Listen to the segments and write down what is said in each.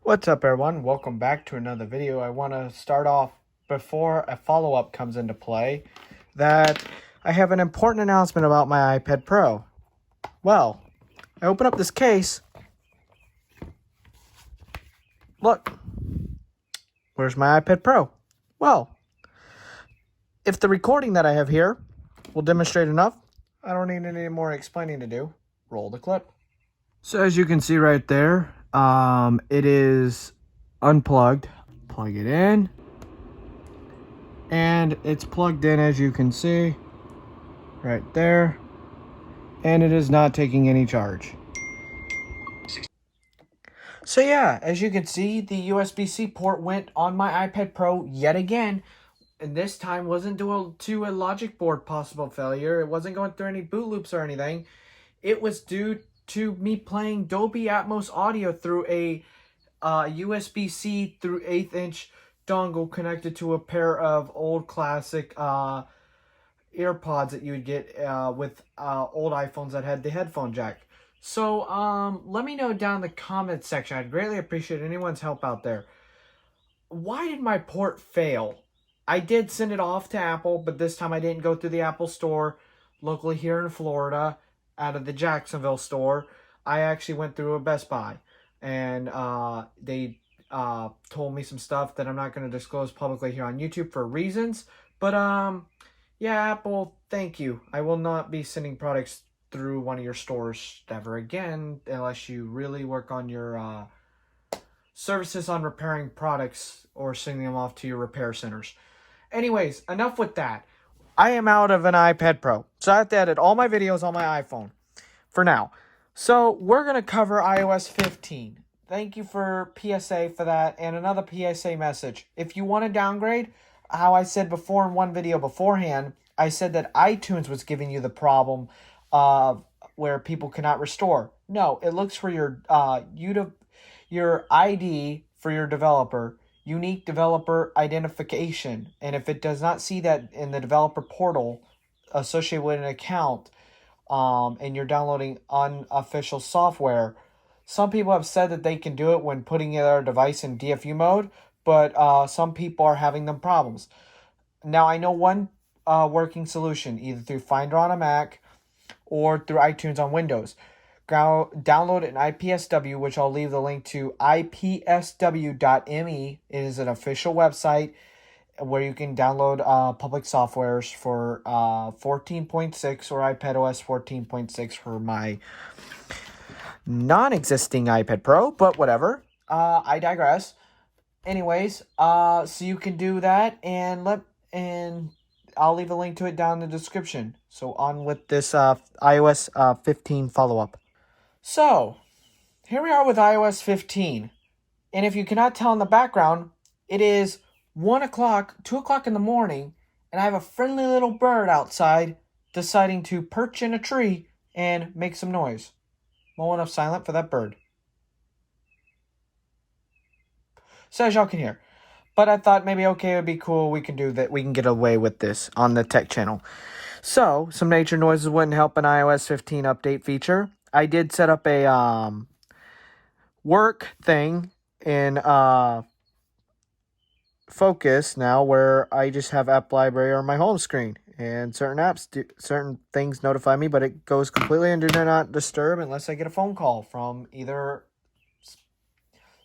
What's up, everyone? Welcome back to another video. I want to start off before a follow-up comes into play that I have an important announcement about my iPad Pro. Well, I open up this case. Look, where's my iPad Pro? Well, if the recording that I have here will demonstrate enough, I don't need any more explaining to do. Roll the clip. So as you can see right there, it is unplugged. Plug it in. And it's plugged in, as you can see, right there. And it is not taking any charge. So yeah, as you can see, the USB-C port went on my iPad Pro yet again. And this time wasn't due to a logic board possible failure. It wasn't going through any boot loops or anything. It was due to me playing Dolby Atmos audio through a USB-C through 1/8 inch dongle connected to a pair of old classic AirPods that you would get with old iPhones that had the headphone jack. So let me know down in the comments section. I'd greatly appreciate anyone's help out there. Why did my port fail? I did send it off to Apple, but this time I didn't go through the Apple store locally here in Florida out of the Jacksonville store. I actually went through a Best Buy, and they told me some stuff that I'm not going to disclose publicly here on YouTube for reasons. But yeah, Apple, thank you. I will not be sending products through one of your stores ever again unless you really work on your services on repairing products or sending them off to your repair centers. Anyways, enough with that. I am out of an iPad Pro, so I have to edit all my videos on my iPhone for now. So we're going to cover iOS 15. Thank you for PSA for that, and another PSA message. If you want to downgrade, how I said before in one video beforehand, I said that iTunes was giving you the problem where people cannot restore. No, it looks for your ID for your developer, unique developer identification. And if it does not see that in the developer portal associated with an account, and you're downloading unofficial software, some people have said that they can do it when putting their device in DFU mode, but some people are having them problems. Now, I know one working solution, either through Finder on a Mac or through iTunes on Windows. Download an IPSW, which I'll leave the link to, ipsw.me. It is an official website where you can download public softwares for 14.6 or iPadOS 14.6 for my non-existing iPad Pro, but whatever. I digress. Anyways, so you can do that, and I'll leave a link to it down in the description. So on with this iOS 15 follow-up. So, here we are with iOS 15. And if you cannot tell in the background, it is 1 o'clock, 2 o'clock in the morning, and I have a friendly little bird outside deciding to perch in a tree and make some noise. Low enough silent for that bird. So as y'all can hear. But I thought maybe, okay, it would be cool. We can do that. We can get away with this on the tech channel. So, some nature noises wouldn't help an iOS 15 update feature. I did set up a work thing in Focus now where I just have App Library on my home screen. And certain apps, certain things notify me, but it goes completely under Do Not Disturb unless I get a phone call from either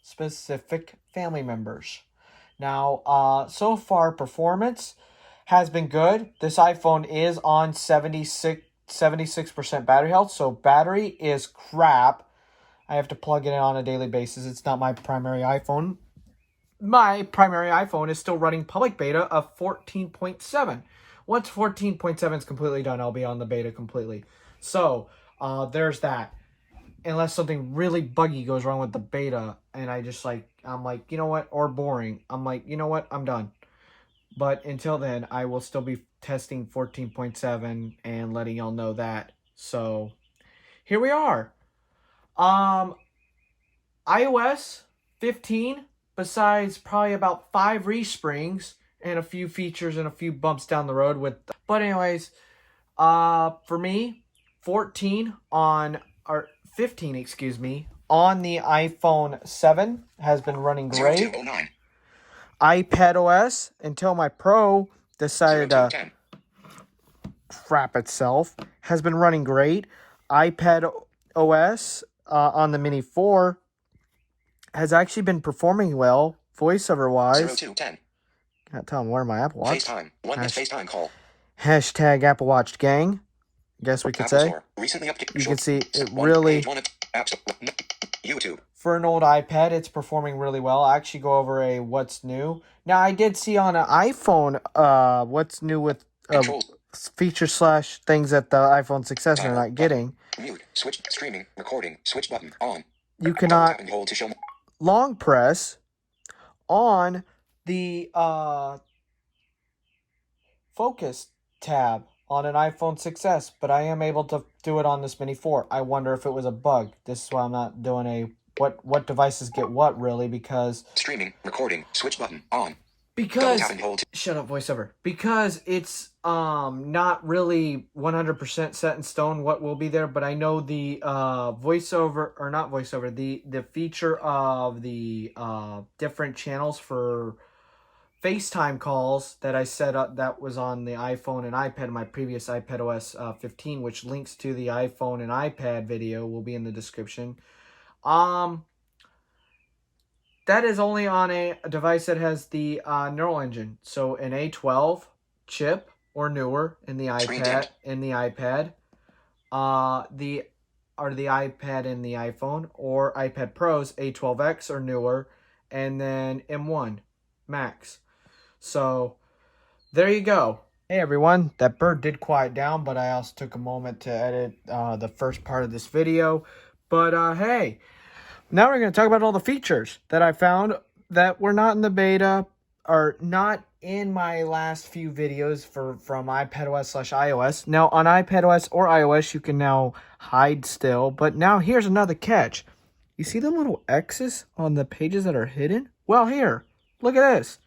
specific family members. Now, so far, performance has been good. This iPhone is on 76% battery health, so battery is crap. I have to plug it in on a daily basis. It's not my primary iPhone. My primary iPhone is still running public beta of 14.7. Once 14.7 is completely done, I'll be on the beta completely. So, there's that. Unless something really buggy goes wrong with the beta, and I'm like, you know what, or boring. I'm like, you know what, I'm done. But until then, I will still be testing 14.7 and letting y'all know that. So, here we are. iOS 15, besides probably about 5 resprings and a few features and a few bumps down the road with. But anyways, for me, 15, on the iPhone 7 has been running great. 0209. iPad OS until my Pro decided to crap itself has been running great. iPad OS on the Mini 4 has actually been performing well, voiceover wise. 0210. Can't tell them where my Apple Watch. FaceTime. FaceTime call. Hashtag Apple Watch gang. Guess we could Apple say. Store. Recently updated. You can see it One really. page, one App Store. YouTube. For an old iPad, it's performing really well. I actually go over a what's new. Now, I did see on an iPhone what's new with feature / things that the iPhone successor are not getting. Mute. Switch. Streaming. Recording. Switch button. On. You cannot Hold to show. long press on the focus tab on an iPhone 6s, but I am able to do it on this Mini 4. I wonder if it was a bug. This is why I'm not doing a what devices get what, really, because streaming, recording, switch button on. Because shut up, voiceover. Because it's not really 100% set in stone what will be there, but I know the voiceover, or not voiceover, the feature of the different channels for FaceTime calls that I set up, that was on the iPhone and iPad, my previous iPad OS 15, which links to the iPhone and iPad video will be in the description. That is only on a device that has the neural engine. So an A12 chip or newer in the iPad, the iPad and the iPhone, or iPad Pros A12X or newer, and then M1 Max. So there you go. Hey everyone, that bird did quiet down, but I also took a moment to edit the first part of this video. But hey, now we're going to talk about all the features that I found that were not in the beta, or not in my last few videos from iPadOS / iOS. Now on iPadOS or iOS, you can now hide still, but now here's another catch. You see the little X's on the pages that are hidden? Well, here, look at this.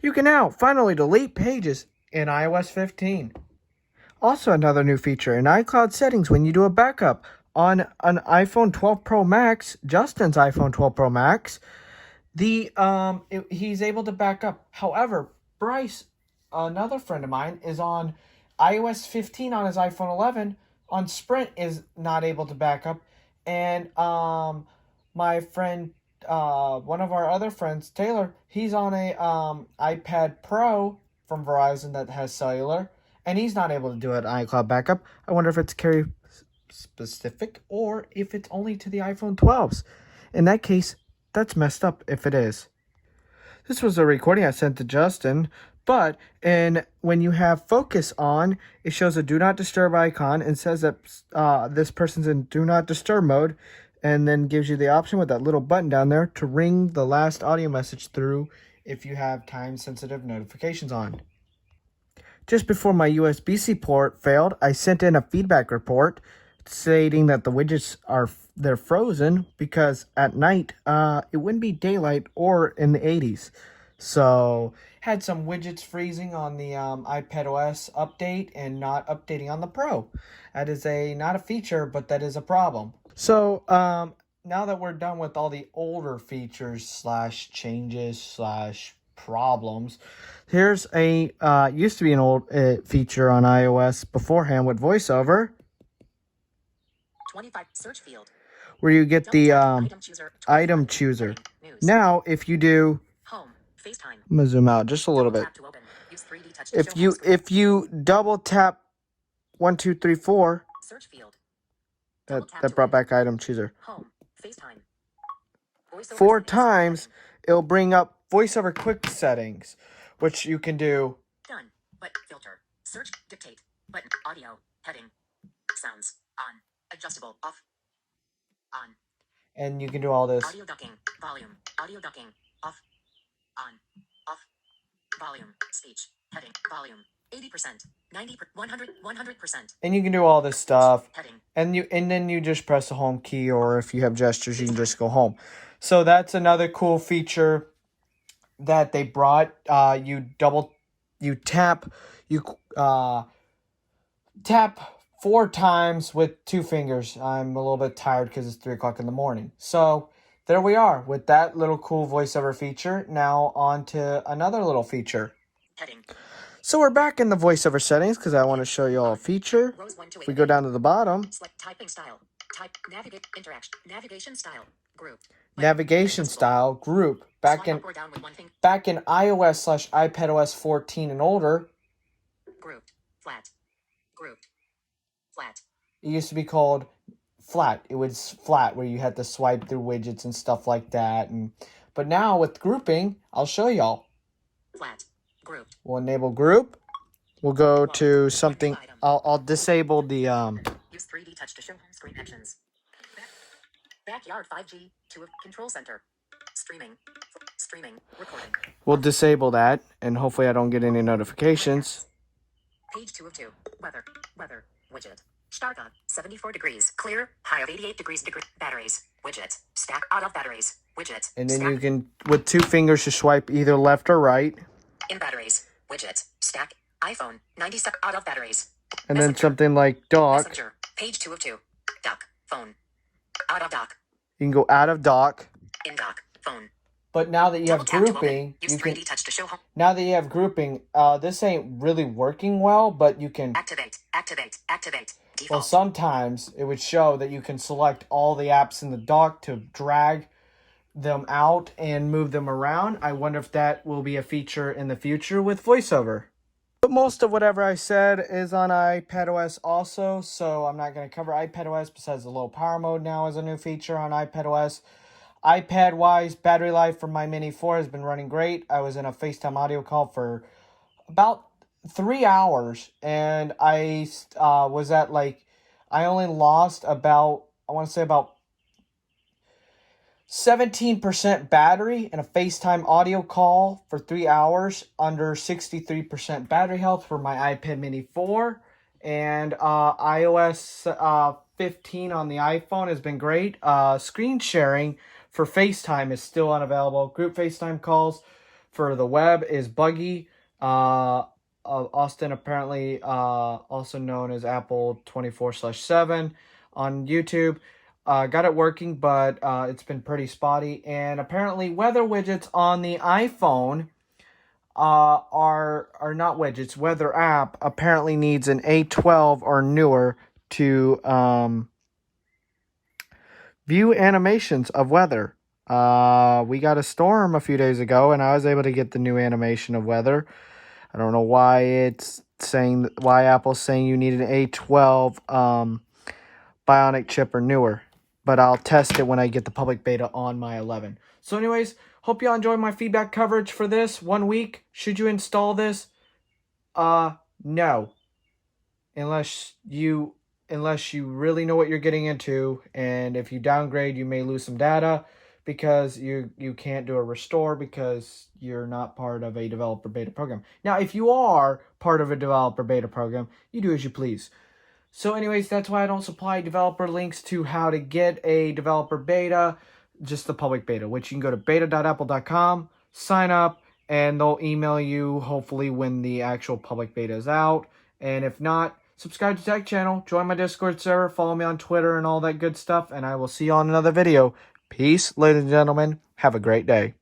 You can now finally delete pages in iOS 15. Also, another new feature in iCloud settings when you do a backup on an iPhone 12 Pro Max, Justin's iPhone 12 Pro Max, he's able to back up. However, Bryce, another friend of mine, is on iOS 15 on his iPhone 11. On Sprint is not able to back up, and my friend, one of our other friends, Taylor, he's on a iPad Pro from Verizon that has cellular, and he's not able to do an iCloud backup. I wonder if it's carrier specific or if it's only to the iPhone 12s. In that case, that's messed up if it is. This was a recording I sent to Justin, but when you have focus on, it shows a do not disturb icon and says that this person's in do not disturb mode, and then gives you the option with that little button down there to ring the last audio message through if you have time-sensitive notifications on. Just before my USB-C port failed, I sent in a feedback report stating that the widgets they're frozen because at night it wouldn't be daylight or in the 80s. So had some widgets freezing on the iPadOS update and not updating on the Pro. That is not a feature, but that is a problem. So now that we're done with all the older features / changes / problems, here's a used to be an old feature on iOS beforehand with VoiceOver. 25 search field, where you get the item chooser. Now, if you do home, FaceTime. I'm gonna zoom out just a little bit. If you double tap 1, 2, 3, 4, search field, that brought back item chooser. Home, FaceTime. 4 times, it'll bring up VoiceOver quick settings, which you can do. Done. But filter. Search. Dictate. Button. Audio. Heading. Sounds. On. Adjustable. Off. On. And you can do all this. Audio ducking. Volume. Audio ducking. Off. On. Off. Volume. Speech. Heading. Volume. 80%. 90%. 100%. And you can do all this stuff. Heading. And then you just press the home key, or if you have gestures, you can just go home. So that's another cool feature that they brought. You tap 4 times with 2 fingers. I'm a little bit tired because it's 3 o'clock in the morning. So there we are with that little cool voiceover feature. Now on to another little feature. Heading. So we're back in the voiceover settings because I want to show you all a feature. Rows 1 to 8. If we go down to the bottom, Select typing style. Type navigate interaction. Navigation style. Group. navigation style, group. Back Slide in up or down with one finger. iOS/iPadOS 14 and older, Grouped. Flat. Grouped. Flat. it used to be called flat. It was flat where you had to swipe through widgets and stuff like that. But now with grouping, I'll show y'all. Flat. Grouped. We'll enable group. We'll go to something. I'll disable the Use 3D touch to show home screen actions. Backyard 5G to a control center. Streaming. Streaming. Recording. We'll disable that, and hopefully I don't get any notifications. Page 2 of 2. Weather. Weather. Widget. Starka. 74 degrees. Clear. High of 88 degrees. Batteries. Widget. Stack out of batteries. Widget. And then Stack you can, with 2 fingers, just swipe either left or right. in batteries. Widget. Stack. iPhone. 97 out of batteries. And Messenger. then something like dock. Messenger. Page 2 of 2. Dock. Phone. Out of dock. You can go out of dock. In dock. Phone. But now that you have Double tap to grouping, open. Use you 3D can. touch to show home. Now that you have grouping, this ain't really working well, but you can. Activate. Activate. Activate. Well, Default. sometimes it would show that you can select all the apps in the dock to drag them out and move them around. I wonder if that will be a feature in the future with VoiceOver. But most of whatever I said is on iPadOS also, so I'm not going to cover iPadOS besides the low power mode now is a new feature on iPadOS. iPad-wise, battery life for my Mini 4 has been running great. I was in a FaceTime audio call for about 3 hours, and I was at I only lost about, I want to say about 17% battery in a FaceTime audio call for 3 hours, under 63% battery health for my iPad Mini 4, and iOS 15 on the iPhone has been great. Screen sharing for FaceTime is still unavailable. Group FaceTime calls for the web is buggy. Austin apparently, also known as Apple 24/7 on YouTube, got it working, but it's been pretty spotty. And apparently weather widgets on the iPhone are not widgets. Weather app apparently needs an A12 or newer to view animations of weather. We got a storm a few days ago, and I was able to get the new animation of weather. I don't know why Apple's saying you need an A12 Bionic chip or newer, but I'll test it when I get the public beta on my 11. So anyways, hope y'all enjoy my feedback coverage for this 1 week. Should you install this? No. Unless you really know what you're getting into, and if you downgrade, you may lose some data because you can't do a restore because you're not part of a developer beta program. Now, if you are part of a developer beta program, you do as you please. So anyways, that's why I don't supply developer links to how to get a developer beta, just the public beta, which you can go to beta.apple.com, sign up, and they'll email you hopefully when the actual public beta is out. And if not, subscribe to Tech Channel, join my Discord server, follow me on Twitter and all that good stuff, and I will see you on another video. Peace, ladies and gentlemen. Have a great day.